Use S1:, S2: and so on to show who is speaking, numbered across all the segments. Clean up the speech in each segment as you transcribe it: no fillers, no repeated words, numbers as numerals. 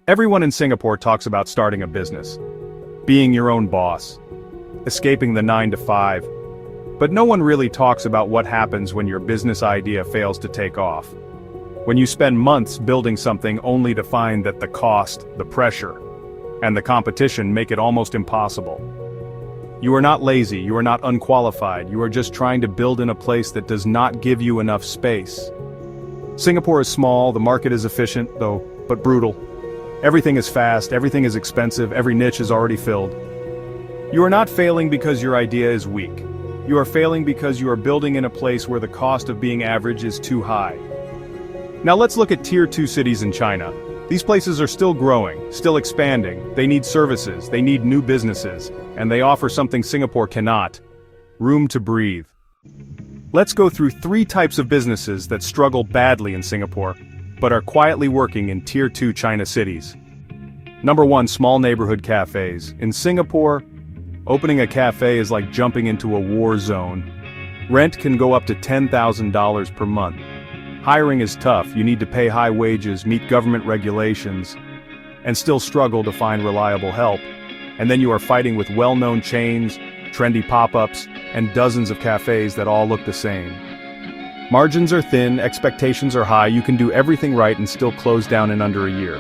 S1: Everyone in Singapore talks about starting a business, being your own boss, escaping the 9 to 5. But no one really talks about what happens when your business idea fails to take off. When you spend months building something only to find that the cost, the pressure, and the competition make it almost impossible. You are not lazy, you are not unqualified, you are just trying to build in a place that does not give you enough space. Singapore is small, the market is efficient, though, but brutal. Everything is fast, everything is expensive, every niche is already filled. You are not failing because your idea is weak. You are failing because you are building in a place where the cost of being average is too high. Now let's look at Tier 2 cities in China. These places are still growing, still expanding, they need services, they need new businesses, and they offer something Singapore cannot: room to breathe. Let's go through 3 types of businesses that struggle badly in Singapore, but are quietly working in Tier 2 China cities. Number 1, small neighborhood cafes. In Singapore, opening a cafe is like jumping into a war zone. Rent can go up to $10,000 per month. Hiring is tough, you need to pay high wages, meet government regulations, and still struggle to find reliable help. And then you are fighting with well-known chains, trendy pop-ups, and dozens of cafes that all look the same. Margins are thin, expectations are high, you can do everything right and still close down in under a year.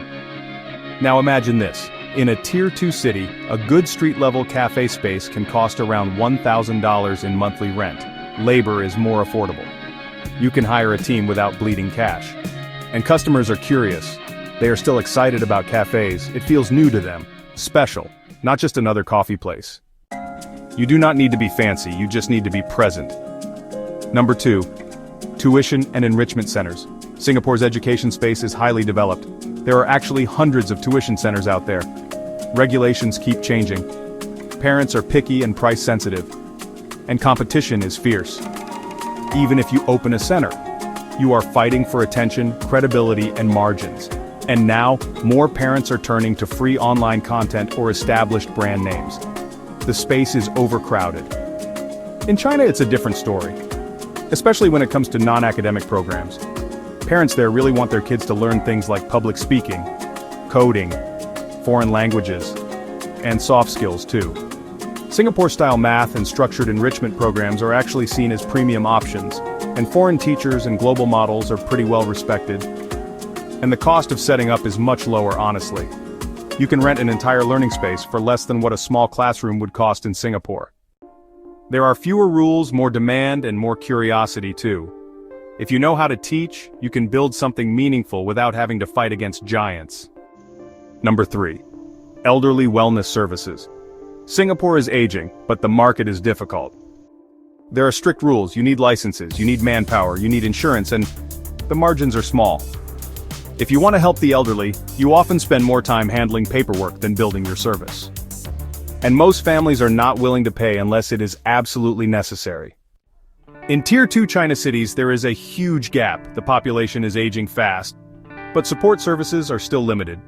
S1: Now imagine this. In a Tier 2 city, a good street-level cafe space can cost around $1,000 in monthly rent. Labor is more affordable. You can hire a team without bleeding cash. And customers are curious. They are still excited about cafes, it feels new to them, special, not just another coffee place. You do not need to be fancy, you just need to be present. Number 2. Tuition and enrichment centers. Singapore's education space is highly developed. There are actually hundreds of tuition centers out there. Regulations keep changing. Parents are picky and price sensitive. And competition is fierce. Even if you open a center, you are fighting for attention, credibility, and margins. And now, more parents are turning to free online content or established brand names. The space is overcrowded. In China, it's a different story, especially when it comes to non-academic programs. Parents there really want their kids to learn things like public speaking, coding, foreign languages, and soft skills too. Singapore-style math and structured enrichment programs are actually seen as premium options, and foreign teachers and global models are pretty well respected. And the cost of setting up is much lower, honestly. You can rent an entire learning space for less than what a small classroom would cost in Singapore. There are fewer rules, more demand, and more curiosity too. If you know how to teach, you can build something meaningful without having to fight against giants. Number 3. Elderly wellness services. Singapore is aging, but the market is difficult. There are strict rules, you need licenses, you need manpower, you need insurance, and the margins are small. If you want to help the elderly, you often spend more time handling paperwork than building your service. And most families are not willing to pay unless it is absolutely necessary. In Tier 2 China cities, there is a huge gap. The population is aging fast, but support services are still limited.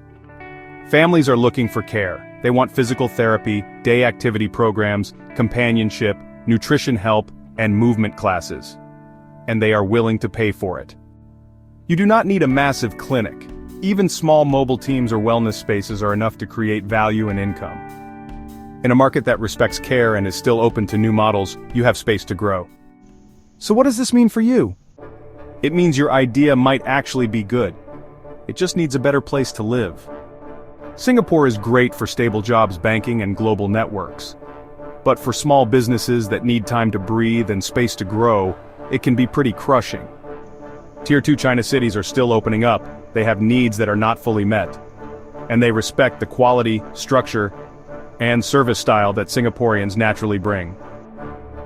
S1: Families are looking for care. They want physical therapy, day activity programs, companionship, nutrition help, and movement classes. And they are willing to pay for it. You do not need a massive clinic. Even small mobile teams or wellness spaces are enough to create value and income. In a market that respects care and is still open to new models, you have space to grow. So what does this mean for you? It means your idea might actually be good. It just needs a better place to live. Singapore is great for stable jobs, banking, and global networks. But for small businesses that need time to breathe and space to grow, it can be pretty crushing. Tier 2 China cities are still opening up, they have needs that are not fully met. And they respect the quality, structure, and service style that Singaporeans naturally bring.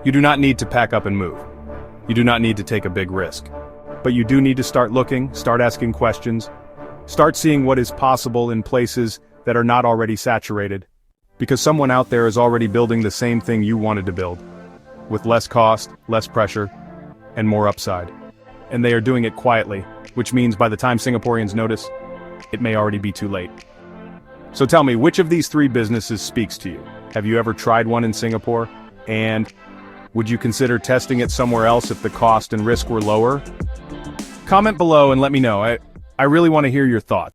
S1: You do not need to pack up and move. You do not need to take a big risk. But you do need to start looking, start asking questions, start seeing what is possible in places that are not already saturated. Because someone out there is already building the same thing you wanted to build, with less cost, less pressure, and more upside. And they are doing it quietly, which means by the time Singaporeans notice, it may already be too late. So tell me, which of these 3 businesses speaks to you? Have you ever tried one in Singapore? And would you consider testing it somewhere else if the cost and risk were lower? Comment below and let me know. I really want to hear your thoughts.